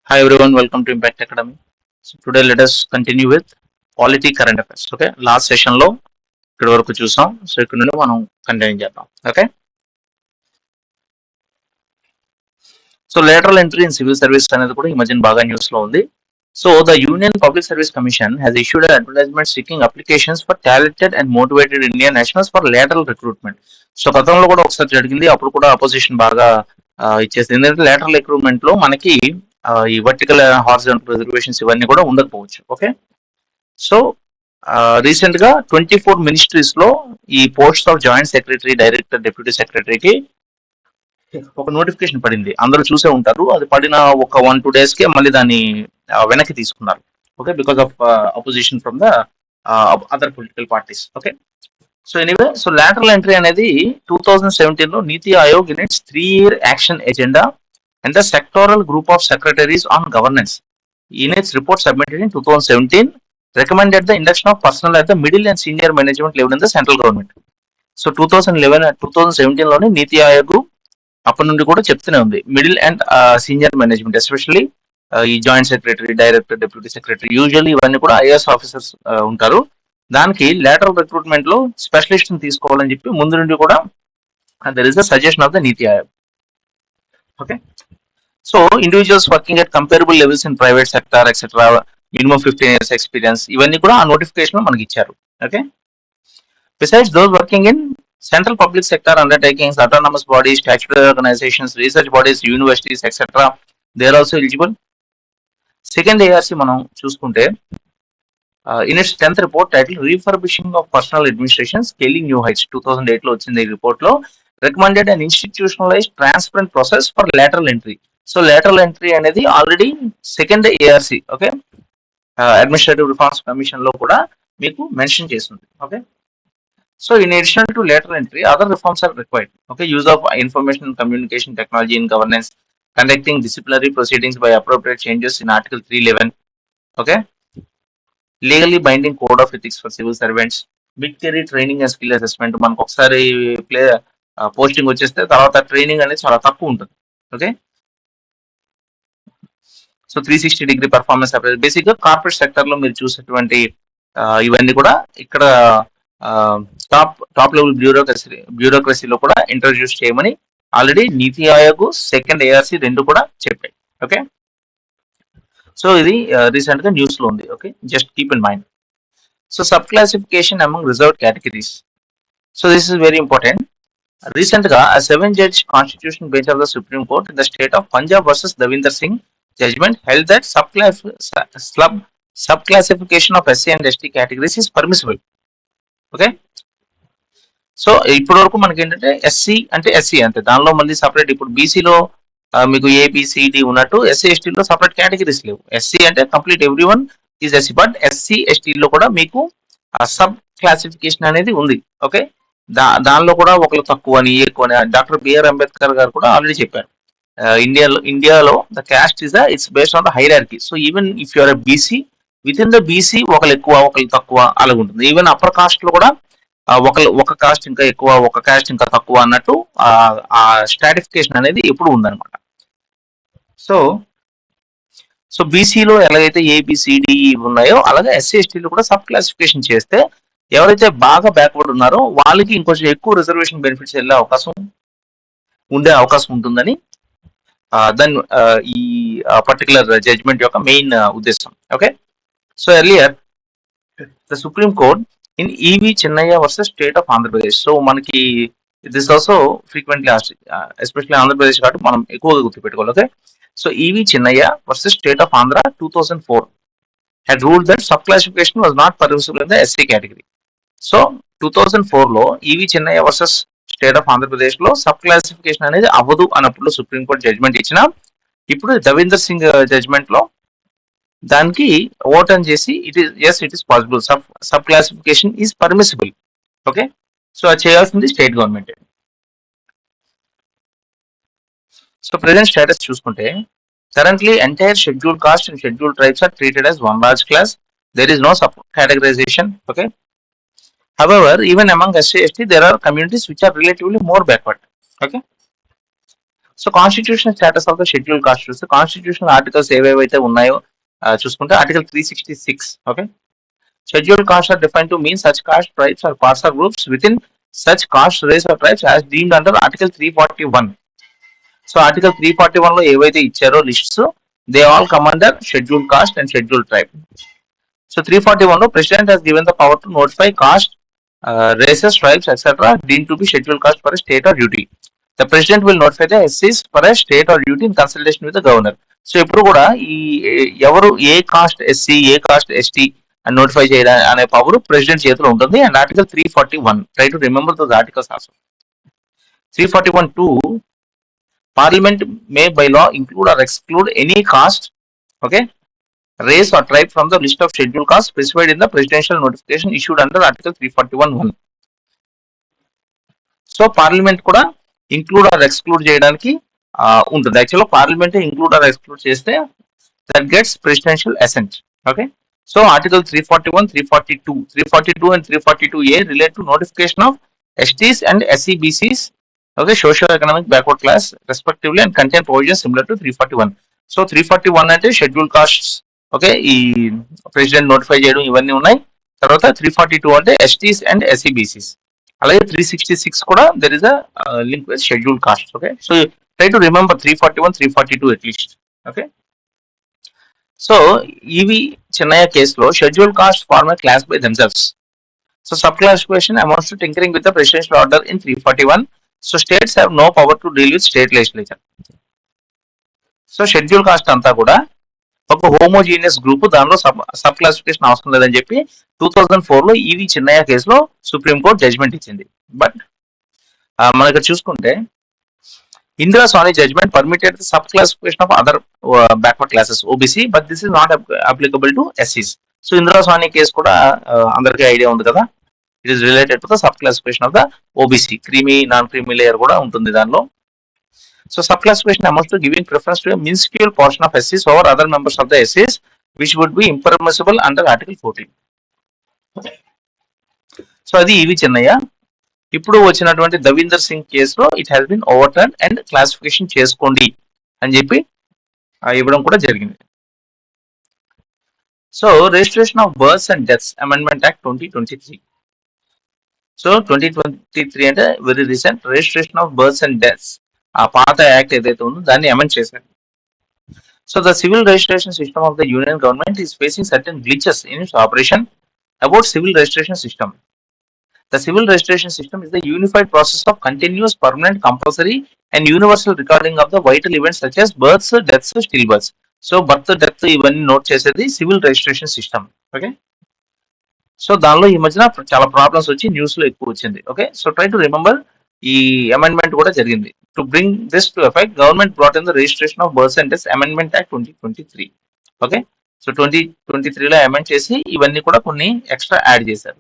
Hi everyone, welcome to Impact Academy. So today let us continue with polity current affairs. Okay, last session లో ఇక్కడ వరకు చూసాం. So ఇక్కడ నుండి మనం కంటిన్యూ చేద్దాం. Okay, so lateral entry in civil service అనేది కూడా ఈ మధ్యన బాగా న్యూస్ లో ఉంది. So the union public service commission has issued advertisement seeking applications for talented and motivated Indian nationals for lateral recruitment. So గతంలో కూడా ఒకసారి జరిగింది, అప్పుడు కూడా అపోజిషన్ బాగా ఇచ్చేసింది. ఎందుకంటే లేటరల్ రిక్రూట్మెంట్ లో మనకి ఈ వర్టికల్ హారిజాంటల్ రిజర్వేషన్స్ ఇవన్నీ కూడా ఉండకపోవచ్చు. ఓకే, సో రీసెంట్ గా 24 మినిస్ట్రీస్ లో ఈ post of joint secretary, director, deputy సెక్రటరీకి ఒక నోటిఫికేషన్ పడింది. అందరూ చూసే ఉంటారు. అది పడిన ఒక 1-2 days కే మళ్ళీ దాన్ని వెనక్కి తీసుకున్నారు. Okay, because of opposition from the other political parties. Okay, so anyway, so lateral entry అనేది 2017 లో నీతి Aayog in it's 3-year action agenda and the sectoral group of secretaries on governance in its report submitted in 2017 recommended the induction of personnel at the middle and senior management level in the central government. So 2017 లోనే నీతి ఆయోగ్ అప్పటి నుండి కూడా చెప్తూనే ఉంది, middle and senior management especially ఈ joint secretary, director, deputy secretary, usually ఇవన్నీ కూడా IAS officers ఉంటారు. దానికి లేటరల్ రిక్రూట్మెంట్ లో స్పెషలిస్ట్ తీసుకోవాలని చెప్పి ముందు నుండి కూడా there is the suggestion of the NITI Aayog. Okay, so individuals working at comparable levels in private sector etcetera, minimum 15 years experience, ఇవన్నీ కూడా ఆ నోటిఫికేషన్ మనకి ఇచ్చారు. Okay, besides those working in central public sector undertakings, autonomous bodies, statutory organisations, research bodies, universities etcetera, they are also eligible. Second ARC మనం చూసుకుంటే in its 10th report title refurbishing of personnel administration scaling new heights 2008 లో వచ్చింది. ఈ report లో recommended and institutionalise transparent process for lateral entry. So lateral entry అనేది already second ARC, okay, administrative reforms commission లో కూడా మీకు mention చేస్తుంది. Okay, so in additional to lateral entry other reforms are required. Okay, use of information communication technology in governance, conducting disciplinary proceedings by appropriate changes in article 311. Okay, legally binding code of ethics for civil servants, mid career training and skill assessment. మనకు ఒకసారి posting వచ్చేస్తే తర్వాత training అనేది చాలా తక్కువ ఉంటుంది. Okay, so 360-degree performance basic గా corporate sector లో మీరు చూసేటువంటి ఇవన్నీ కూడా ఇక్కడ టాప్ లెవెల్ బ్యూరోక్రసీలో కూడా ఇంట్రడ్యూస్ చేయమని ఆల్రెడీ నీతి ఆయోగ్, సెకండ్ ఏఆర్సీ రెండు కూడా చెప్పాయి. ఓకే, సో ఇది రీసెంట్ గా న్యూస్ లో ఉంది. Okay, just keep in mind. So sub classification among reserved categories. So this is very important. Recent గా 7-judge constitution bench of the Supreme Court in the state of Punjab versus Davinder Singh judgment held that subclassification of SC and ST categories is permissible. Okay, so ఇప్పటి వరకు మనకి ఏంటంటే SC అంటే SC అంతే, దానిలో మళ్ళీ separate. ఇప్పుడు బీసీలో మీకు ఏబిసిడి ఉన్నట్టు ఎస్సీ ఎస్టీలో సపరేట్ కేటగిరీస్ లేవు. ఎస్సీ అంటే complete everyone is SC, but SC ఎస్టీలో కూడా మీకు సబ్ క్లాసిఫికేషన్ అనేది ఉంది. ఓకే, దానిలో కూడా ఒకరు తక్కువ అని ఎక్కువ అని డాక్టర్ బిఆర్ అంబేద్కర్ గారు కూడా ఆల్రెడీ చెప్పారు. ఇండియాలో the caste is it's based on the hierarchy. So even if you are a BC, within the BC ఒకరు ఎక్కువ ఒకరు తక్కువ అలాగ ఉంటుంది. ఈవెన్ అప్పర్ కాస్ట్ లో కూడా ఒక కాస్ట్ ఇంకా ఎక్కువ, ఒక కాస్ట్ ఇంకా తక్కువ అన్నట్టు ఆ స్ట్రాటిఫికేషన్ అనేది ఎప్పుడు ఉందన్నమాట. సో సో బీసీలో ఎలాగైతే ఏబిసిడి ఉన్నాయో అలాగే ఎస్సీ ఎస్టీలో కూడా సబ్ క్లాసిఫికేషన్ చేస్తే ఎవరైతే బాగా బ్యాక్వర్డ్ ఉన్నారో వాళ్ళకి ఇంకొంచెం ఎక్కువ రిజర్వేషన్ బెనిఫిట్స్ ఉండే అవకాశం ఉంటుందని దాని ఈ పర్టికులర్ జడ్జ్మెంట్ యొక్క మెయిన్ ఉద్దేశం. Okay, so earlier the Supreme Court in EV Chinnaiah versus state of Andhra Pradesh. So మనకి this also frequently especially Andhra Pradesh కాబట్టి మనం ఎక్కువగా గుర్తుపెట్టుకోవాలి. Okay, so EV Chinnaiah versus state of Andhra 2004 had ruled that subclassification was not permissible in the SC category. So 2004 లో EV Chinnaiah versus state of Andhra Pradesh లో sub classification అనేది అవ్వదు అన్నప్పుడు సుప్రీంకోర్టు జడ్జ్మెంట్ ఇచ్చిన, ఇప్పుడు దవీందర్ సింగ్ జడ్జ్మెంట్ లో దానికి ఓటన్ చేసి it is possible, sub classification is permissible. Okay, so అది చేయాల్సింది state government. So present status చూసుకుంటే currently entire schedule caste and schedule tribes are treated as one large class. There is no sub categorization. Okay, however, even among SC ST there are communities which are relatively more backward. Okay, so constitutional status of the schedule caste చూస్తే constitutional articles ఏవేవైతే ఉన్నాయో చూసుకుంటే article 366. Okay, schedule caste are define to mean such caste tribes or parts or groups within such caste race or tribes as deemed under article 341. So article 341 లో ఏవైతే ఇచ్చారో lists they all come under schedule caste and schedule tribe. So 341 లో president has given the power to notify caste, races, tribes, etc. deemed to be scheduled caste for a state or duty. The president will notify the SCs for a state or duty in consultation with the governor. So ఇప్పుడు కూడా ఈ ఎవరు ఏ cost SC ఏ cost ST అని notify చేయడం అనే power president చేతిలో ఉంటుంది. And article 341 try to remember those articles also. 341(2) Parliament may by law include or exclude any caste, okay, race or tribe from the list of scheduled castes specified in the presidential notification issued under article 341(1). So parliament కూడా include or exclude చేయడానికి ఉంటుంది. యాక్చువల్గా parliament include or exclude చేస్తే that gets presidential assent. Okay, so article 341, 342 and 342A relate to notification of STs and SEBCs, okay, socio-economic backward class respectively, and contain provisions similar to 341. So 341 అంటే schedule costs, okay, ఈ president notify చేయడం ఇవన్నీ ఉన్నాయి. తర్వాత 342 అంటే STs and SEBCs. అలాగే 366 కూడా there is a link with schedule caste. Okay, so try to remember 341, 342 at least. Okay, so ఇవి చిన్నయ్య కేసులో schedule caste form a class by themselves. So sub classification amounts to tinkering with the presidential order in 341. So states have no power to deal with state legislature. So schedule caste అంతా కూడా ఒక homogeneous group, దానిలో sub classification అవసరం లేదని చెప్పి 2004 లో EV Chinnaiah కేసులో supreme court judgement ఇచ్చింది. బట్ మనం ఇక్కడ చూసుకుంటే Indira Sawhney judgement permitted sub classification of other backward classes OBC, but this is not applicable to ఎస్సీస్. సో ఇందిరా సాని కేసు కూడా అందరికీ ఐడియా ఉంది కదా, it is related to the sub classification of the OBC. Creamy non creamy layer కూడా ఉంటుంది దానిలో. So subclassification amounts to giving preference to a minuscule portion of SCs over other members of the SCs, which would be impermissible under Article 14. So అది EV Chinnaiah. ఇప్పుడు వచ్చినటువంటి దవీందర్ సింగ్ కేసులో it has been overturn and classification చేసుకోండి అని చెప్పి ఇవ్వడం కూడా జరిగింది. So registration of births and deaths amendment act 2023. So 2023 అంటే very recent. Registration of births and deaths ఆ పాత యాక్ట్ ఏదైతే ఉందో దాన్ని అమెండ్ చేశారు. So the civil registration system of the union government is facing certain glitches in its operation. About civil registration system, the civil registration system is the unified process of continuous, permanent, compulsory and universal recording of the vital events such as births, deaths, still births. So birth, death ఇవన్నీ note చేసేది civil registration system. Okay, so దానిలో ఈ మధ్యన చాలా problems వచ్చి news లో ఎక్కువ వచ్చింది. Okay, so try to remember ఈ అమెండ్మెంట్ కూడా జరిగింది. To bring this to effect, government brought in the registration of births and deaths amendment act 2023. Okay, so 2023 లో అమెండ్ చేసి ఇవన్నీ కూడా కొన్ని ఎక్స్ట్రా యాడ్ చేశారు.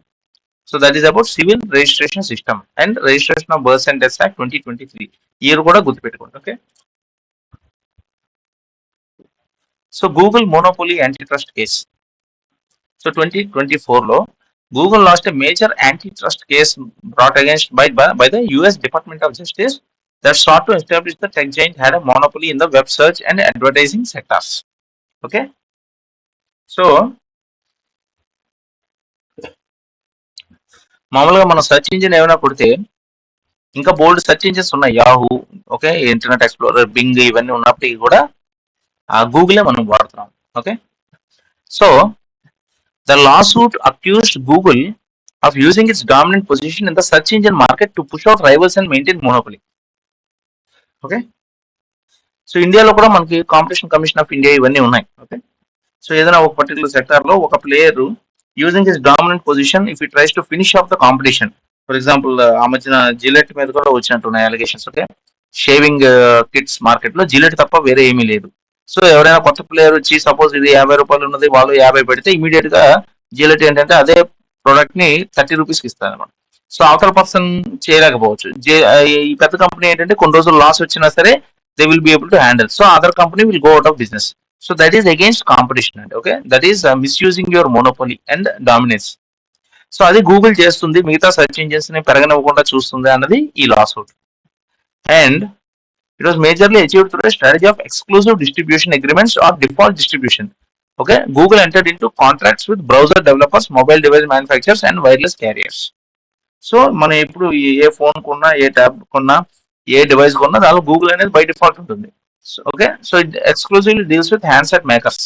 So that is about civil registration system and registration of births and deaths act 2023. Year కూడా గుర్తుపెట్టుకోండి. Okay, so Google monopoly antitrust case. So 2024 లో Google lost a major antitrust case brought against by the US Department of Justice that sought to establish the tech giant had a monopoly in the web search and advertising sectors. Okay, so మామూలుగా మనం search engine ఏమైనా కొడితే ఇంకా బోల్డ్ search engines ఉన్నాయి, Yahoo, okay, Internet Explorer, Bing ఇవన్నీ ఉన్నప్పటికీ కూడా ఆ గూగులే మనం వాడుతున్నాం. Okay, so the lawsuit accused Google of using its dominant position in the search engine market to push out rivals and maintain monopoly. Okay, so ఇండియాలో కూడా మనకి కాంపిటీషన్ కమిషన్ ఆఫ్ ఇండియా ఇవన్నీ ఉన్నాయి. ఓకే, సో ఏదైనా ఒక particular sector లో ఒక player using his dominant position if it tries to finish off the competition. For example ఆ మధ్యన జిలెట్ మీద కూడా వచ్చినట్టున్నాయి allegations. Okay, shaving kits market లో జిలెట్ తప్ప వేరే ఏమీ లేదు. సో ఎవరైనా కొత్త ప్లేయర్ వచ్చి సపోజ్ ఇది 50 రూపాయలు ఉన్నది వాళ్ళు 50 పెడితే ఇమీడియట్ గా జిలెట్ ఏంటంటే అదే ప్రోడక్ట్ ని 30 రూపీస్కి ఇస్తారు అనమాట. సో అవతల పర్సన్ చేయలేకపోవచ్చు. ఈ పెద్ద కంపెనీ ఏంటంటే కొన్ని రోజులు లాస్ వచ్చినా సరే they will be able to handle. So other company will go out of business. So that is against competition అండి. Okay, that is misusing your monopoly and dominance. So అది గూగుల్ చేస్తుంది, మిగతా search engines ని పెరగనివ్వకుండా చూస్తుంది అన్నది ఈ lawsuit. And It was majorly achieved through a strategy of exclusive distribution agreements or default distribution. Okay, Google entered into contracts with browser developers, mobile device manufacturers, and wireless carriers. So మనం ఇప్పుడు ఏ phone కొన్నా, ఏ tab కొన్నా, ఏ device కొన్నా దానిలో Google అనేది by default ఉంటుంది. Okay, so it exclusively deals with handset makers.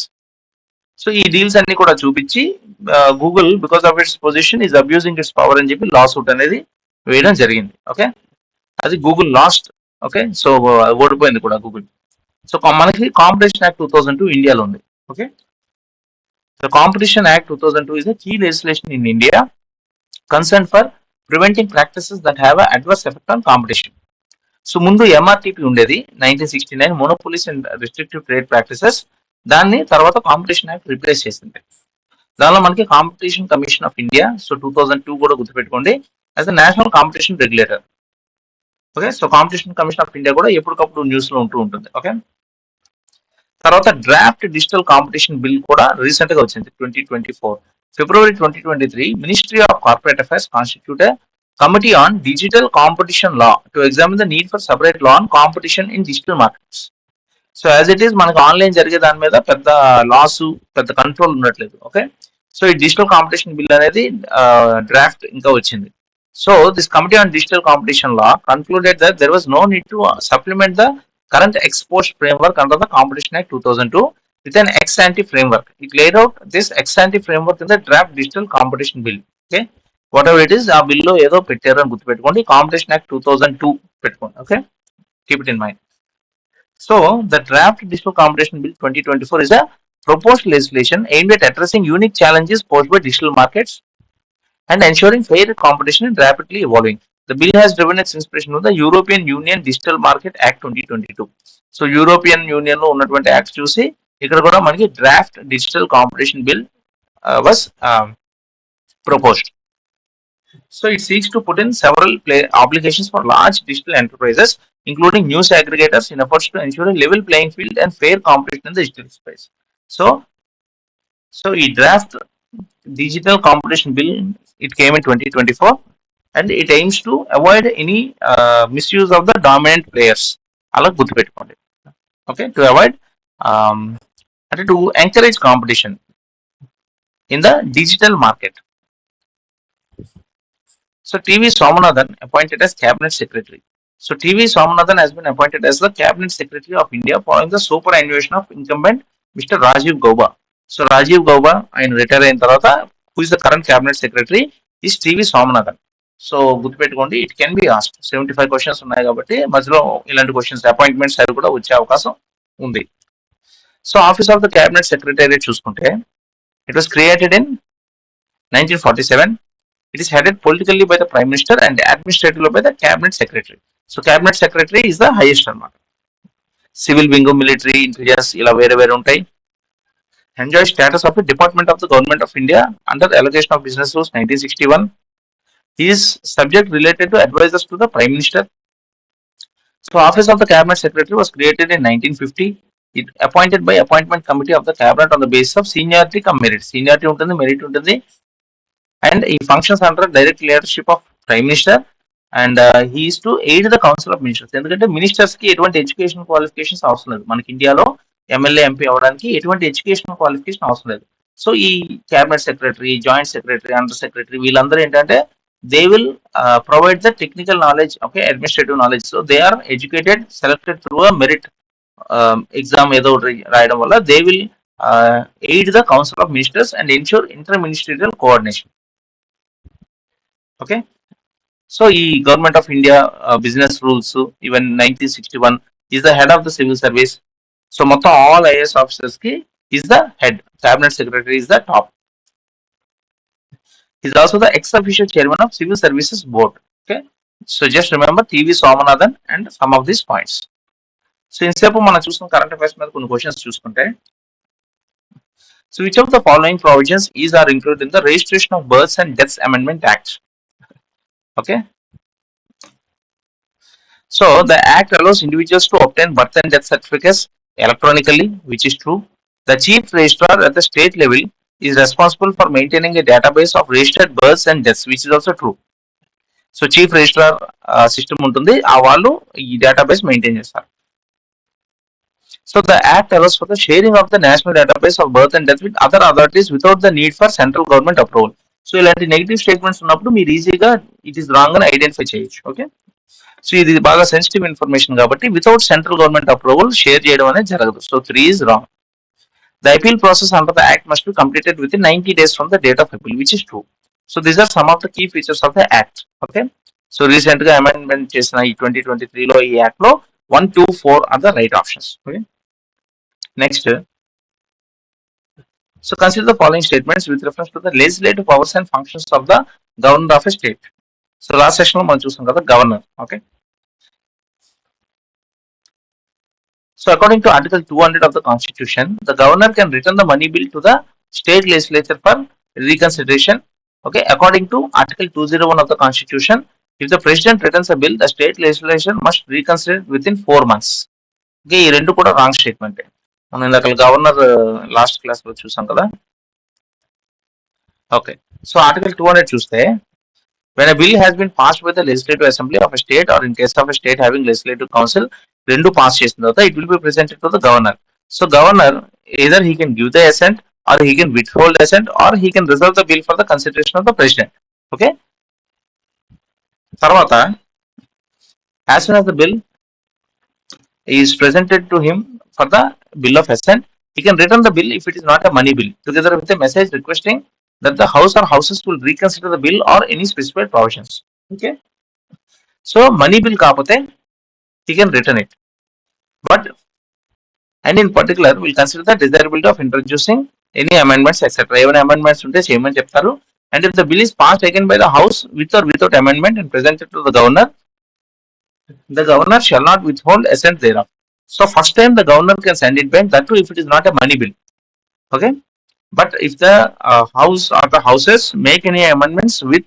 So ఈ deals అన్ని కూడా చూపించి Google because of it's position is abusing its power అని చెప్పి లా సూట్ అనేది వేయడం జరిగింది. ఓకే, అది గూగుల్ లాస్ట్. ఓకే, సో ఓడిపోయింది కూడా గూగుల్. సో మనకి కాంపిటీషన్ యాక్ట్ 2002 ఇండియాలో ఉంది. Okay, the competition act 2002 is a key legislation in India concerned for preventing practices that have an adverse effect on competition. So ముందు MRTP ఉండేది 1969, monopolies and restrictive trade practices. దాన్ని తర్వాత competition act replace చేసింది. దానిలో మనకి competition commission of India, so 2002 కూడా గుర్తుపెట్టుకోండి, as a national competition regulator. Okay, so competition commission of India కూడా ఎప్పటికప్పుడు న్యూస్ లో ఉంటూ ఉంటుంది. ఓకే, తర్వాత డ్రాఫ్ట్ డిజిటల్ కాంపిటీషన్ బిల్ కూడా రీసెంట్ గా వచ్చింది 2024. February 2023, Ministry of Corporate Affairs constituted a committee on digital competition law to examine the need for separate law on competition in digital markets. So as it is మనకు online జరిగే దాని మీద పెద్ద loss, పెద్ద control ఉండట్లేదు. Okay, so ఈ digital competition bill అనేది draft ఇంకా వచ్చింది. So this committee on digital competition law concluded that there was no need to supplement the current exposed framework under the Competition Act 2002 with an ex-ante framework. It laid out this ex-ante framework in the draft digital competition bill. Okay, whatever it is, ఆ బిల్లో ఏదో పెట్టారు అని గుర్తుపెట్టుకోండి. Competition act 2002 పెట్టుకోండి. Okay, keep it in mind. So the draft digital competition bill 2024 is a proposed legislation aimed at addressing unique challenges posed by digital markets and ensuring fair competition and rapidly evolving. The bill has driven its inspiration to the European Union Digital Market Act 2022. So European union లో ఉన్నటువంటి acts చూసి ఇక్కడ కూడా మనకి draft digital competition bill was proposed. So it seeks to put in several obligations for large digital enterprises, including news aggregators, in efforts to ensure a level playing field and fair competition in the digital space. So ఈ draft digital competition bill it came in 2024. And it aims to avoid any misuse of the dominant players. అలా గుర్తుపెట్టుకోండి. Okay, to avoid అంటే to encourage competition in the digital market. So TV Somanathan appointed as cabinet secretary. So TV Swaminathan has been appointed as the cabinet secretary of India following the superannuation of incumbent Mr. Rajiv Gauba. So Rajiv Gauba ఆయన retire అయిన తర్వాత who is the current cabinet secretary is TV Swaminathan. So గుర్తుపెట్టుకోండి, it can be asked. 75 questions ఉన్నాయి కాబట్టి మధ్యలో ఇలాంటి questions appointments అవి కూడా వచ్చే అవకాశం ఉంది. So office of the cabinet secretariat చూసుకుంటే it was created in 1947. It is headed politically by the prime minister and administratively by the cabinet secretary. So cabinet secretary is the highest అనమాట. Civil wing, military, intelligence ఇలా వేరే వేరే ఉంటాయి. Enjoy status of the department of the government of India under allocation of business rules 1961. He is subject related to advisors to the Prime Minister. So office of the Cabinet Secretary was created in 1950. It appointed by appointment committee of the Cabinet on the basis of seniority cum merit. Seniority ఉంటుంది, merit ఉంటుంది. And he functions under direct leadership of Prime Minister. And he is to aid the Council of Ministers. ఎందుకంటే ministers కి ఎటువంటి education qualifications అవసరం లేదు. మనకి ఇండియాలో MLA, MP అవడానికి ఎటువంటి ఎడ్యుకేషన్ క్వాలిఫికేషన్ అవసరం లేదు. సో ఈ cabinet secretary, joint secretary, under secretary వీళ్ళందరూ ఏంటంటే they will provide the technical knowledge, okay, administrative knowledge. So they are educated, selected through a merit exam ఏదో రాయడం వల్ల they will aid the council of ministers and ensure interministerial coordination. Okay, so ఈ government of India business rules even 1961 is the head of the civil service. So మొత్తం all IAS officers కి is the head, cabinet secretary is the top. He is also the ex-official chairman of Civil Services Board. Okay, so just remember TV Swaminathan and some of these points. So ఇంతసేపు మనం చూసుకున్న current affairs మీద కొన్ని questions చూసుకుంటే, so which of the following provisions is are included in the Registration of Births and Deaths Amendment Act? Okay, so the act allows individuals to obtain birth and death certificates electronically, which is true. The chief registrar at the state level is responsible for maintaining a database of registered births and deaths, which is also true. So chief registrar system ఉంటుంది, ఆ వాళ్ళు ఈ database maintain చేస్తారు. So the act allows for the sharing of the national database of birth and death with other authorities without the need for central government approval. So ఇలాంటి negative statements ఉన్నప్పుడు మీరు ఈజీగా it is wrong అని identify చేయొచ్చు. Okay, so ఇది బాగా sensitive information కాబట్టి without central government approval share చేయడం అనేది జరగదు. So 3 is wrong. The appeal process under the act must be completed within 90 days from the date of appeal, which is true. So these are some of the key features of the act. Okay, so recent గా amendment చేసిన ఈ 2023 లో ఈ act లో 1, 2, 4 are the right options. Okay, next, so consider the following statements with reference to the legislative powers and functions of the governor of a state. So last section లో మనం చూసాం కదా governor. Okay, so according to article 200 of the constitution, the governor can return the money bill to the state legislature for reconsideration. Okay, according to article 201 of the constitution, if the president returns a bill, the state legislation must reconsider it within 4 months. Okay, ఈ రెండు కూడా wrong statement. మనం ఇందాక governor last class లో చూసాం కదా. Okay, so article 200 చూస్తే, when a bill has been passed by the legislative assembly of a state or in case of a state having legislative council, రెండు పాస్ చేసిన తర్వాత it will be presented to the governor. So governor either he can give the assent or he can withhold assent or he can reserve the bill for the consideration of the president. Okay, తర్వాత as soon as the bill is presented to him for the bill of assent, he can return the bill if it is not a money bill, together with a message requesting that the house or houses will reconsider the bill or any specified provisions. Okay, so money bill కాకపోతే he can return it, but and in particular will consider the desirability of introducing any amendments etc. ఏమైనా amendments ఉంటే చేయమని చెప్తారు. And if the bill is passed again by the house with or without amendment and presented to the governor shall not withhold assent thereof. So first time the governor can send it back, that too if it is not a money bill. Okay, but if the house or the houses make any amendments with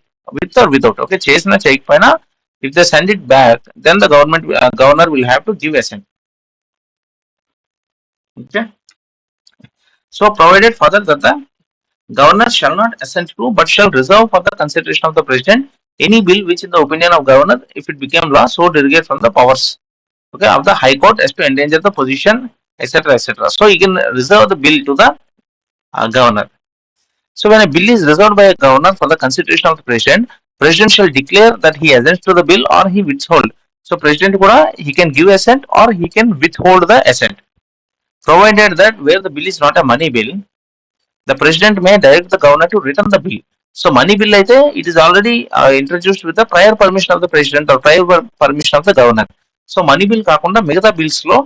or without, okay, చేసినా చేయకపోయినా, if they send it back, then the governor will have to give assent. Okay, so provided further that the governor shall not assent to but shall reserve for the consideration of the president any bill which in the opinion of governor, if it became law, so derogate from the powers, okay, of the high court as to endanger the position etc etc. So he can reserve the bill to the governor. So when a bill is reserved by a governor for the consideration of the president shall declare that he assents to the bill or he withhold. So president kuda he can give assent or he can withhold the assent, provided that where the bill is not a money bill, the president may direct the governor to return the bill. So money bill అయితే it is already introduced with the prior permission of the president or prior permission of the governor. So money bill కాకుండా మిగతా bills లో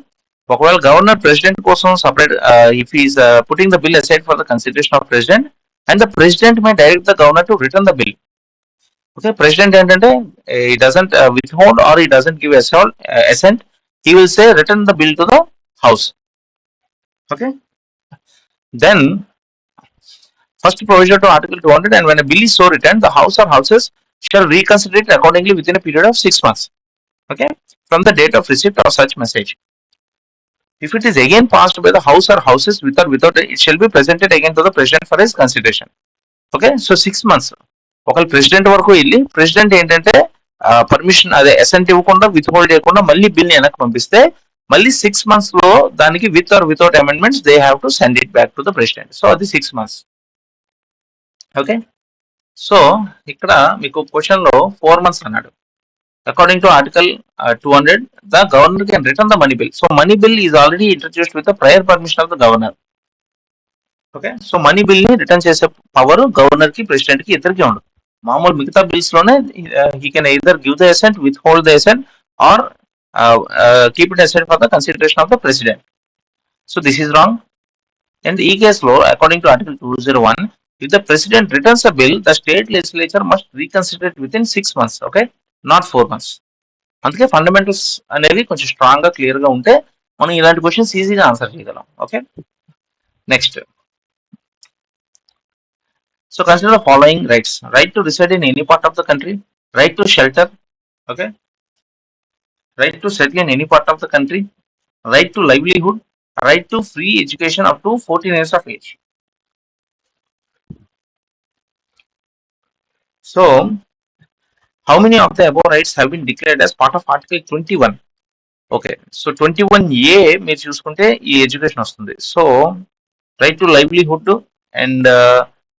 ఒకవేళ governor president కోసం separate if he is putting the bill aside for the consideration of president, and the president may direct the governor to return the bill. Okay, president ఏంటంటే he doesn't withhold or he doesn't give assent, he will say return the bill to the house. Okay, then first provision to article 200, and when a bill is so returned, the house or houses shall reconsider it accordingly within a period of 6 months, okay, from the date of receipt of such message. If it is again passed by the house or houses with or without, it shall be presented again to the president for his consideration. Okay, so 6 months ఒకవేళ president వరకు వెళ్ళి president ఏంటంటే permission అదే assigned ఇవ్వకుండా withhold చేయకుండా మళ్ళీ bill వెనక్కి పంపిస్తే మళ్ళీ 6 months లో దానికి with or without amendments they have to send it back to the president. So అది 6 months. ఓకే, సో ఇక్కడ మీకు క్వశ్చన్ లో 4 months అన్నాడు. According to article 200, the governor can return the money bill. So money bill is already introduced with the prior permission of the governor. Okay, so money bill ని return చేసే power governor కి president కి ఇద్దరికి ఉండదు. మామూలు మిగతా bills లోనే he can either give the assent, withhold the assent or keep it aside for the consideration of the president. So this is wrong. And ఈ కేసు లో according to article 201, if the president returns a bill, the state legislature must reconsider it within 6 months. Okay, not 4 months. అందుకే fundamentals అనేవి కొంచెం strong గా clear గా ఉంటే మనం ఇలాంటి క్వశ్చన్స్ ఈజీగా ఆన్సర్ చేయగలం. Okay, next, so consider the following rights: right to reside in any part of the country, right to shelter, okay, right to settle in any part of the country, right to livelihood, right to free education up to 14 years of age. So how many of the above rights have been declared as part of article 21? Okay. So 21A మీరు చూసుకుంటే ఈ education వస్తుంది. So right to livelihood and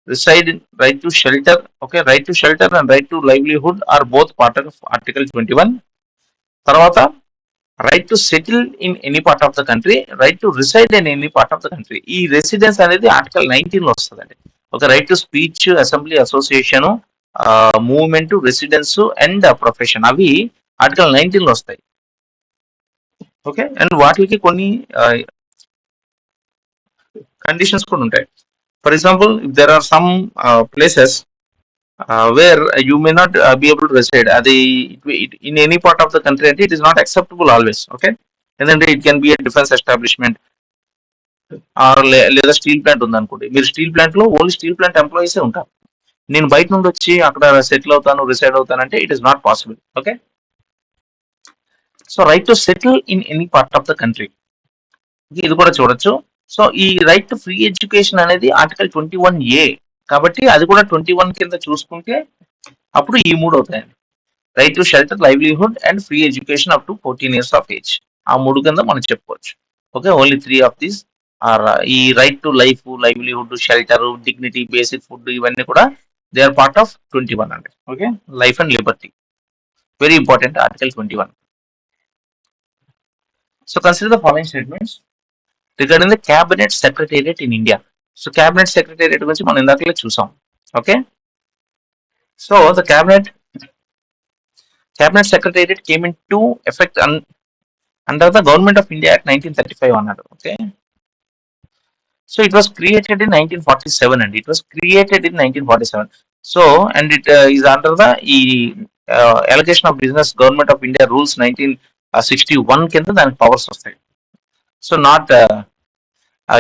reside right to shelter. Okay, right to shelter and right to livelihood are both part of article 21. తర్వాత right to settle in any part of the country, right to reside in any part of the country. ఈ residence అనేది article 19 లో వస్తుందండి. ఒక right to speech, assembly, association, movement, residence and profession అవి article 19 లో వస్తాయి. Okay, and వాటికి కొన్ని కండిషన్స్ కూడా ఉంటాయి. For example, if there are some places where you may not be able to reside, అది in any part of the country అంటే it is not acceptable always. Okay, ఎందుకంటే it can be a defence establishment or లేదా steel plant ఉందనుకోండి. మీరు steel plant లో only steel plant ఎంప్లాయీసే ఉంటారు. నేను బయట నుండి వచ్చి అక్కడ సెటిల్ అవుతాను, రిసైడ్ అవుతానంటే it is not possible. Okay, so right to settle in any part of the country ఇది కూడా చూడొచ్చు. సో ఈ రైట్ టు ఫ్రీ ఎడ్యుకేషన్ అనేది ఆర్టికల్ 21A కాబట్టి అది కూడా 21 కింద చూసుకుంటే అప్పుడు ఈ మూడు అవుతాయండి. Right to shelter, livelihood and free education up to 14 years of age. ఆ మూడు కింద మనం చెప్పుకోవచ్చు. Okay, only 3 of these are ఈ right to life, livelihood, shelter, dignity, basic food ఇవన్నీ కూడా దే ఆర్ పార్ట్ ఆఫ్ 21 అండి. Okay, life and liberty very important article 21. So consider the following statements regarding the cabinet secretariat in India. So cabinet secretariat గురించి మనం ఇందాకలే చూసాం. Okay, so the cabinet secretariat came into effect under the government of India act 1935 అన్నాడు. Okay, so it was created in 1947 అండి. It was created in 1947. So and it is under the ఈ allocation of business government of India rules 1961 కింద దానికి powers వస్తాయి. So not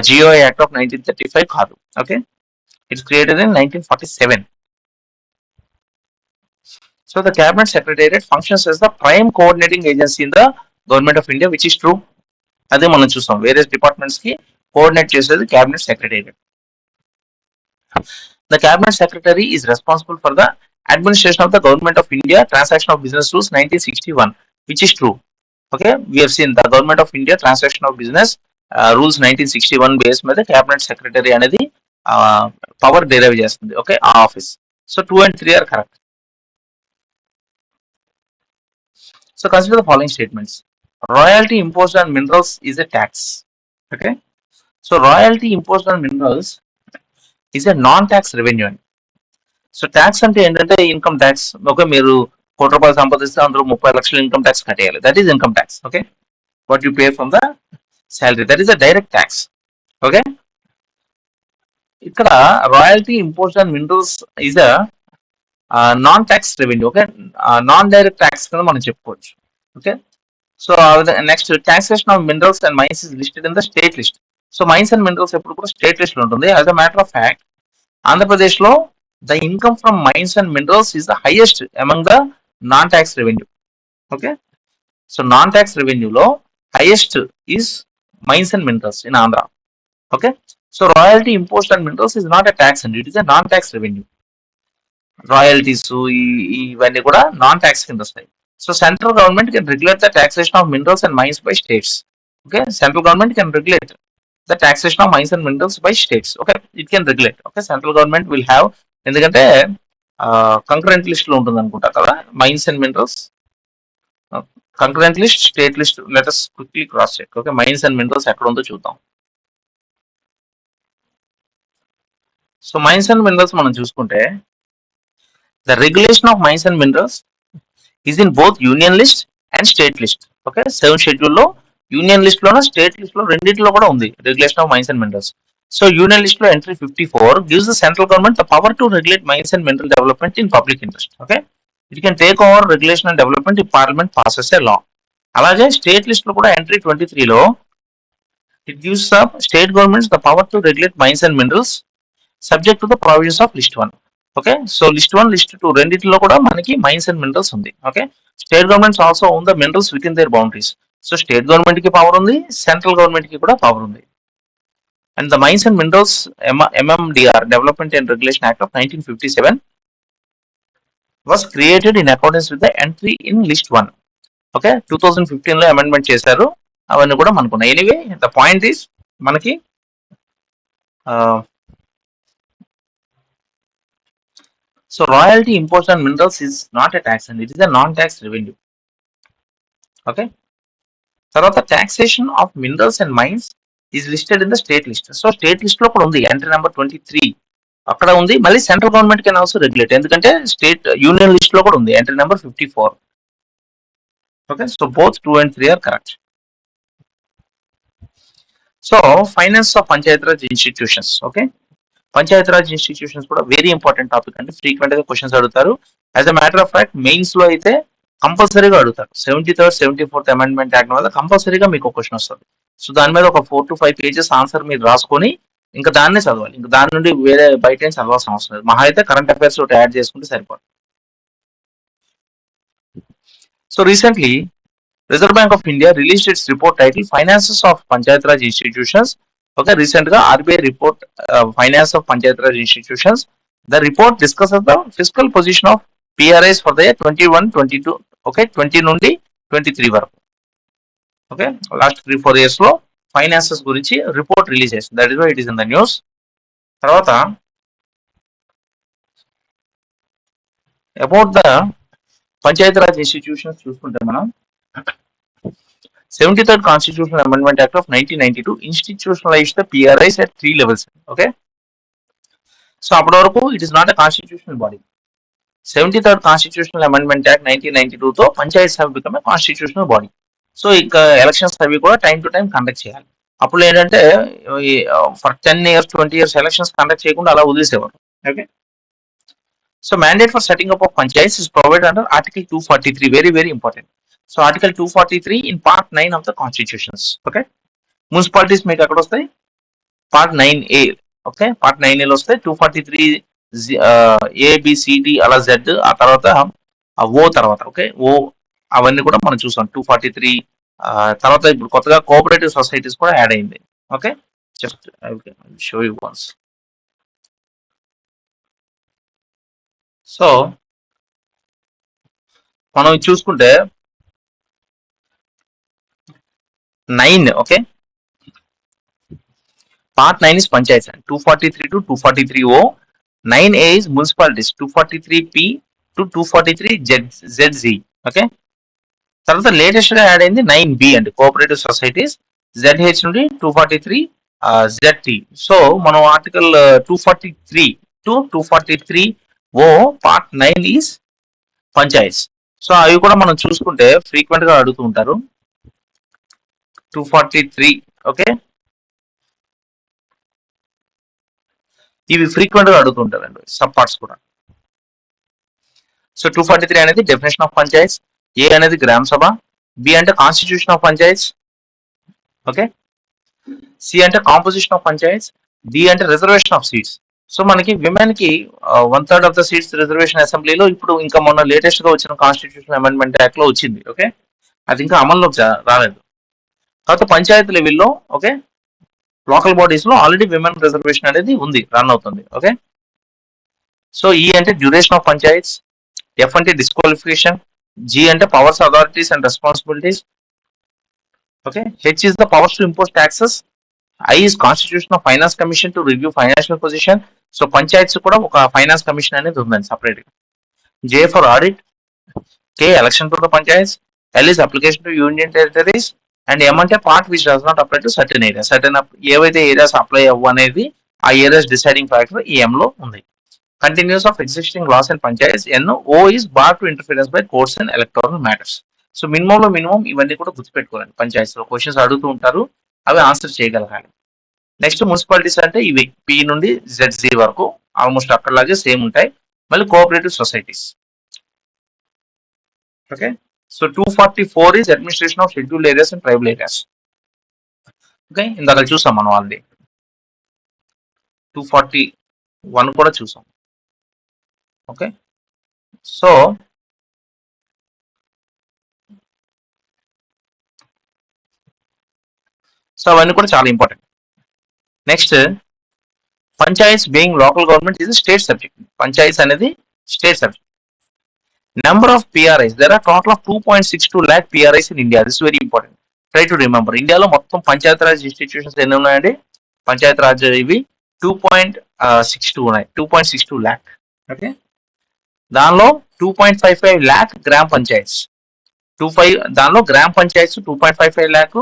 GOI Act of 1935 కాదు. Okay, it's created in 1947. So the cabinet secretariat functions as the prime coordinating agency in the government of India, which is true. అదే మనం చూస్తాం, various departments కి coordinate చేసేది cabinet secretariat. The cabinet secretary is responsible for the administration of the government of India transaction of business rules 1961, which is true. Okay, we have seen the government of India transaction of business rules 1961 base మీద cabinet secretary అనేది power derive చేస్తుంది. Okay, ఆ office. So 2 and 3 are correct. So consider the following statements. Royalty imposed on minerals is a tax. Okay, so royalty imposed on minerals is a non-tax revenue. So tax అంటే ఏంటంటే income tax. Okay, మీరు ₹1,00,00,000 సంపాదిస్తే అందులో 30 లక్షలు income tax కట్టేయాలి. That is income tax. Okay, what you pay from the salary, that is a direct tax. Okay, ఇక్కడ royalty imposed on minerals is a non tax revenue. Okay, non direct tax కింద మనం చెప్పుకోవచ్చు. Okay, so next taxation of minerals and mines is listed in the state list. So mines and minerals ఎప్పుడు కూడా state list లో ఉంటుంది. As a matter of fact, Andhra Pradesh లో the income from mines and minerals is the highest among the non tax revenue. Okay, so non tax రెవెన్యూలో highest is mines and minerals in Andhra. Okay, so royalty imposed on minerals is not a tax అండి, it is a non tax revenue. Royalties ఇవన్నీ కూడా non tax కింద వస్తాయి. So central government can regulate the taxation of minerals and mines by states. Okay, central government can regulate the taxation of mines and minerals by states. Okay, it can regulate. Okay, central government will have, ఎందుకంటే concurrent list లో ఉంటుంది అనుకుంటా కదా mines and minerals. Concurrent list, state list, let us quickly cross check. Okay, mines and minerals ఎక్కడ ఉందో చూద్దాం. So mines and minerals మనం చూసుకుంటే the regulation of mines and minerals is in both union list and state list. Okay, 7th schedule లో union list లోన state list లో రెండింటిలో కూడా ఉంది regulation of mines and minerals. So union list లో entry 54 gives the central government the power to regulate mines and mineral development in public interest. Okay, it can take over regulation and development if parliament passes a law. అలాగే state list లో కూడా entry 23 లో it gives the state governments the power to regulate mines and minerals subject to the provisions of list 1. Okay, so list 1, list 2 రెండింటిలో కూడా మనకి mines and minerals ఉంది. Okay, state governments also own the minerals within their boundaries. So state government కి power ఉంది, central government కి కూడా power ఉంది. And the mines and minerals MMDR development and regulation act of 1957 was created in accordance with the entry in list 1. Okay 2015 లో amendment చేశారు, అవన్నీ కూడా మనకున్నాయి. ఎనీవే ద పాయింట్ ఈస్ మనకి so royalty imports on minerals is not a tax and it is a non tax revenue. Okay, తర్వాత taxation of minerals and mines is listed in the state list. So state list లో కూడా ఉంది, entry number 23 అక్కడ ఉంది. మళ్ళీ central government can also regulate, ఎందుకంటే state union list లో కూడా ఉంది, entry number 54. Okay, so both 2 and 3 are correct. So finance of Panchayati Raj institutions. Okay, Panchayati Raj institutions కూడా వెరీ ఇంపార్టెంట్ టాపిక్ అండి, ఫ్రీక్వెంట్ గా క్వశ్చన్స్ అడుగుతారు. As a matter of fact mains లో అయితే కంపల్సరీగా అడుగుతారు. 73rd 74th అమెండ్మెంట్ యాక్ట్ వల్ల కంపల్సరీగా మీకు క్వశ్చన్ వస్తుంది. సో దాని మీద ఒక 4 to 5 pages ఆన్సర్ మీరు రాసుకొని ఇంకా దాన్నే చదవాలి, ఇంకా దాని నుండి వేరే బయట ఏం చదవాల్సిన అవసరం లేదు. మహా అయితే కరెంట్ అఫైర్స్ ఒకటి యాడ్ చేసుకుంటే సరిపోతుంది. So recently reserve bank of India released it's report title finances of Panchayati Raj institutions. Okay, recent గా RBI report finance of Panchayati Raj institutions. The report discusses the physical position of PRIs for the 21-22. Okay, 20 నుండి 23 వరకు. Okay, last 3-4 years లో finances గురించి report release చేసింది, that is why it is in the news. తర్వాత about the Panchayati Raj institutions చూసుకుంటే మనం 73rd Constitutional Amendment Act of 1992 institutionalized the PRIs at 3 levels. Okay, so అప్పటి వరకు it is not a constitutional body. 73rd Constitutional Amendment Act 1992 తో panchayat have become a constitutional body. So ఇక elections అవి కూడా time to time conduct చేయాలి. అప్పుడు ఏంటంటే for 10 years 20 years elections conduct చేయకుండా అలా వదిలేసేవారు. Okay, so mandate for setting up of panchayats is provided under article 243, very very important. So article 243 in part 9 of the constitutions. Okay, municipalities మీకు అక్కడ వస్తాయి part 9A. Okay, part 9A లో వస్తాయి 243 ABCD అలా Z, ఆ తర్వాత ఓ తర్వాత. ఓకే, ఓ అవన్నీ కూడా మనం చూసాం 243. తర్వాత ఇప్పుడు కొత్తగా కోఆపరేటివ్ సొసైటీస్ కూడా యాడ్ అయింది. Okay, just I will show you once. So మనం చూసుకుంటే 9. Okay, part 9 is Panchayat 243 to 243O. 9A is municipalities 243P to 243ZZ. Okay, తర్వాత లేటెస్ట్ గా యాడ్ అయింది 9B అండి, కోఆపరేటివ్ సొసైటీస్ ZH నుండి 243 ZT. సో మనం article 243 to 243O part 9 is panchayats. So అవి కూడా మనం చూసుకుంటే ఫ్రీక్వెంట్ గా అడుగుతూ ఉంటారు. 243. ఓకే, ఇవి ఫ్రీక్వెంట్ గా అడుగుతుంటారండి సబ్ పార్ట్స్ కూడా. సో 243 అనేది డెఫినేషన్ ఆఫ్ పంచాయత్స్, ఏ అనేది గ్రామ సభ, బి అంటే constitution of panchayats, okay, C అంటే కాంపోజిషన్ ఆఫ్ పంచాయత్స్, డి అంటే రిజర్వేషన్ ఆఫ్ సీట్స్. సో మనకి విమెన్ కి 1/3 ఆఫ్ ద సీట్స్ రిజర్వేషన్ అసెంబ్లీలో ఇప్పుడు ఇంకా మొన్న లేటెస్ట్ గా వచ్చిన కాన్స్టిట్యూషన్ అమెండ్మెంట్ యాక్ట్ లో వచ్చింది. ఓకే, అది ఇంకా అమల్లోకి రాలేదు. తర్వాత పంచాయతీ లెవెల్లో ఓకే లోకల్ బాడీస్ లో ఆల్రెడీ విమెన్ రిజర్వేషన్ అనేది ఉంది, రన్ అవుతుంది. ఓకే, సో ఈ అంటే డ్యూరేషన్ ఆఫ్ పంచాయత్స్, ఎఫ్ అంటే డిస్క్వాలిఫికేషన్, జి అంటే powers authorities and responsibilities. Okay, H is the powers to impose taxes, I is constitution of finance commission to review financial position. So panchayats కూడా ఒక finance commission అనేది ఉందండి separate గా. J for audit, K election to the panchayats, L is application to union territories, and ఏమంటే part which does not apply to certain areas. Certain ఏవైతే areas apply అవ్వు అనేది ఆ ఏరియాస్ డిసైడింగ్ ఫ్యాక్టర్ ఈ M లో ఉంది. Continuance of existing laws and panchayats, N O is bar to interference by courts and electoral matters. So minimum లో minimum ఇవన్నీ కూడా గుర్తుపెట్టుకోవాలండి. పంచాయత్స్ లో క్వశ్చన్స్ అడుగుతూ ఉంటారు, అవి ఆన్సర్ చేయగలగాలి. నెక్స్ట్ మున్సిపాలిటీస్ అంటే ఇవి పి నుండి ZZ వరకు ఆల్మోస్ట్ అక్కడలాగే సేమ్ ఉంటాయి. మళ్ళీ cooperative societies. Okay, so 244 is administration of scheduled areas and tribal areas. Okay, ఇందాక చూసాం మనం ఆల్రెడీ 241 కూడా చూసాం. ఓకే, సో అవన్నీ కూడా చాలా important. Next panchayats being local government ఇది స్టేట్ సబ్జెక్ట్. పంచాయత్స్ అనేది state subject. Number of PRIs, there are total of 2.62 lakh PRIs in India. This is very important. Try to remember. ఇండియాలో మొత్తం పంచాయత్ రాజ్ ఇన్స్టిట్యూషన్స్ ఎన్ని ఉన్నాయండి? పంచాయత్ రాజ్ ఇవి 2.62 ఉన్నాయి. 2.62 lakh. ఓకే, దానిలో 2.55 lakh గ్రామ పంచాయత్స్. దానిలో గ్రామ పంచాయత్స్ 2.55 lakh,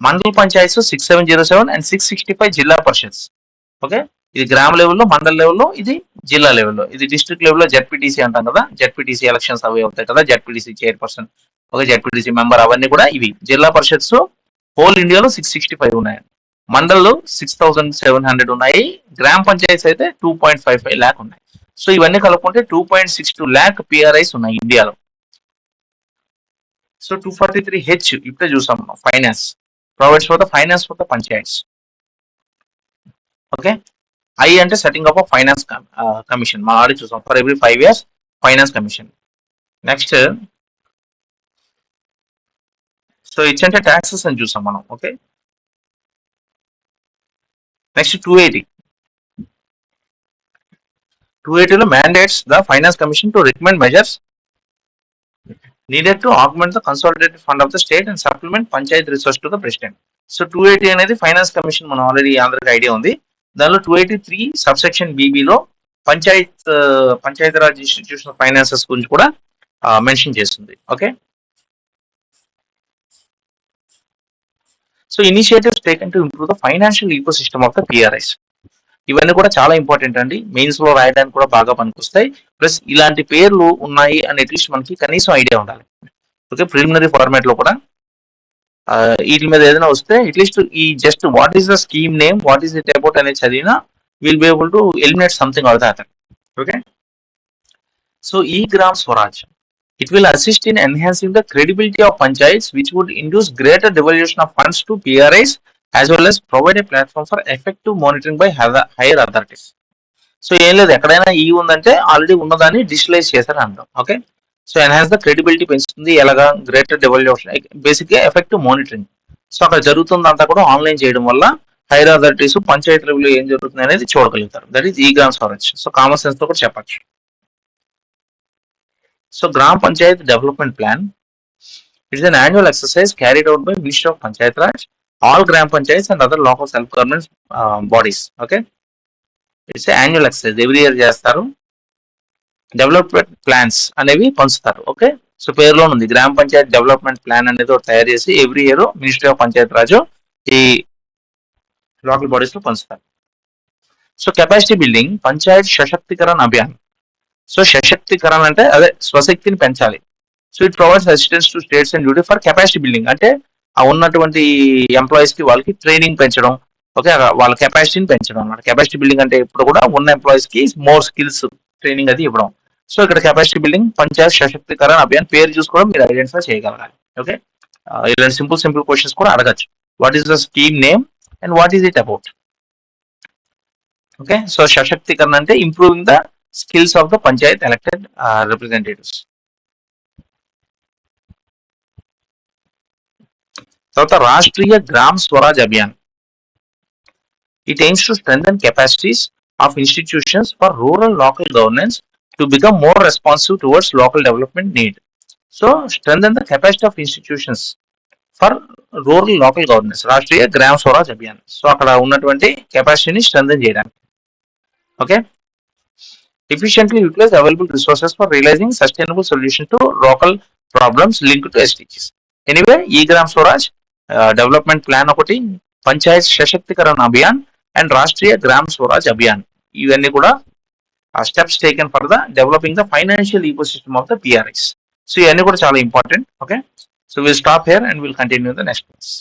మండల పంచాయత్స్ 6707 అండ్ 665 జిల్లా పరిషత్స్. ఓకే, ఇది గ్రామ లెవెల్లో, మండల లెవెల్లో, ఇది జిల్లా లెవెల్లో, ఇది డిస్ట్రిక్ట్ లెవెల్లో జెడ్పీటీసీ అంటాం కదా, జెడ్పీటీసీ ఎలక్షన్స్ అవి అవుతాయి కదా, జెడ్పీటీసీ చైర్పర్సన్, ఒక జెడ్పీటీసీ మెంబర్, అవన్నీ కూడా ఇవి. జిల్లా పరిషత్స్ హోల్ ఇండియాలో 665 ఉన్నాయి, మండల్లో 6700 ఉన్నాయి, గ్రామ పంచాయతీస్ అయితే 2.55 lakh ఉన్నాయి. సో ఇవన్నీ కలుపుకుంటే 2.62 lakh PRIs ఉన్నాయి ఇండియాలో. సో 243H ఇప్పుడే చూసాం, finance provides for the finance for the panchayats. Okay, I అంటే setting up of finance commission, మనం ఆల్రెడీ చూసాం, for every 5 years finance commission. Next, so it's అంటే ట్యాక్సెస్ అని చూసాం మనం. ఓకే, నెక్స్ట్ 280లో mandates the finance commission to recommend measures needed to augment the consolidated fund of the state and supplement panchayat resource to the president. So 280 అనేది finance commission, మనం already అందరికి idea ఉంది. దానిలో 283 సబ్సెక్షన్ బీబీలో పంచాయతీరాజ్ ఇన్స్టిట్యూషన్ ఫైనాన్సెస్ గురించి కూడా mention చేస్తుంది. Okay, so initiatives taken to improve the financial ecosystem of the PRIs. ఇవన్నీ కూడా చాలా ఇంపార్టెంట్ అండి, మెయిన్స్ లో రాయడానికి కూడా బాగా పనికొస్తాయి. ప్లస్ ఇలాంటి పేర్లు ఉన్నాయి అని అట్లీస్ట్ మనకి కనీసం ఐడియా ఉండాలి. ఓకే, ప్రిలిమినరీ ఫార్మాట్ లో కూడా వీటి మీద ఏదైనా వస్తే అట్లీస్ట్ ఈ just what is the scheme name, what is it about అనేది చదివినా will be able to eliminate something or that. Okay, so ఈ Gram Swaraj, it will assist in enhancing the credibility of panchayats, which would induce greater devolution of funds to PRIs as well as provide a platform for effective monitoring by higher authorities. So ఏం లేదు, ఎక్కడైనా ఈ ఉందంటే already ఉన్నదాన్ని digitalise చేశారు అంటాం. Okay, so enhance the credibility పెంచుతుంది, ఎలాగా గ్రేటర్ డెవల్యూషన్, బేసిక్ గా ఎఫెక్టివ్ మానిటరింగ్. సో అక్కడ జరుగుతుందంతా కూడా ఆన్లైన్ చేయడం వల్ల హైయర్ అథారిటీస్ పంచాయతీ లెవెల్లో ఏం జరుగుతుంది అనేది చూడగలుగుతారు. దట్ ఈస్ ఈ Gram Swaraj. So common sense తో కూడా చెప్పచ్చు. So Gram Panchayat Development Plan, it is an annual exercise carried out by Ministry of Panchayat Raj, all Gram Panchayats and other local self-government bodies. Okay, it's an annual exercise. Every year చేస్తారు. Development plans అనేవి పంచుతారు. Okay, so పేరులో ఉంది గ్రామ Panchayat development plan అనేది ఒకటి తయారు చేసి every year ministry of Panchayat Raj ఈ లోకల్ బాడీస్ లో పంచుతారు. So capacity building Panchayat Sashaktikaran Abhiyan. So సశక్తికరణ అంటే అదే స్వశక్తిని పెంచాలి. So it provides assistance to states and duty for capacity building, అంటే ఆ ఉన్నటువంటి ఎంప్లాయీస్ కి వాళ్ళకి ట్రైనింగ్ పెంచడం. ఓకే, వాళ్ళ కెపాసిటీని పెంచడం అన్నమాట. కెపాసిటీ బిల్డింగ్ అంటే ఇప్పుడు కూడా ఉన్న ఎంప్లాయీస్ కి మోర్ స్కిల్స్ ట్రైనింగ్ అది ఇవ్వడం. సో ఇక్కడ కెపాసిటీ బిల్డింగ్ పంచాయత్ సశక్తికరణ అభియాన్ పేరు చూసుకోవడం మీరు ఐడెంటిఫై చేయగలగాలి. ఓకే, ఇలాంటి సింపుల్ క్వశ్చన్స్ కూడా అడగచ్చు. What is the scheme name and what is it about. Okay, so సశక్తికరణ అంటే improving the skills of the panchayat elected representatives. తర్వాత Rashtriya Gram Swaraj Abhiyan, it aims to strengthen capacities of institutions for rural local governance to become more responsive towards local development need. So strengthen the capacity of institutions for rural local governance, Rashtriya Gram Swaraj Abhiyan. So అక్కడ ఉన్నటువంటి కెపాసిటీని strengthen చేయడానికి. Okay, efficiently utilize available resources for realizing sustainable solutions to local problems linked to SDGs. Anyway, e-Gram Swaraj development plan ఒకటి, Panchayat Sashaktikaran Abhiyan and Rashtriya Gram Swaraj Abhiyan, ఇవన్నీ కూడా steps taken for the developing the financial ecosystem of the PRIs. So ఇవన్నీ కూడా చాలా important. Okay, so will stop here and will continue the next class.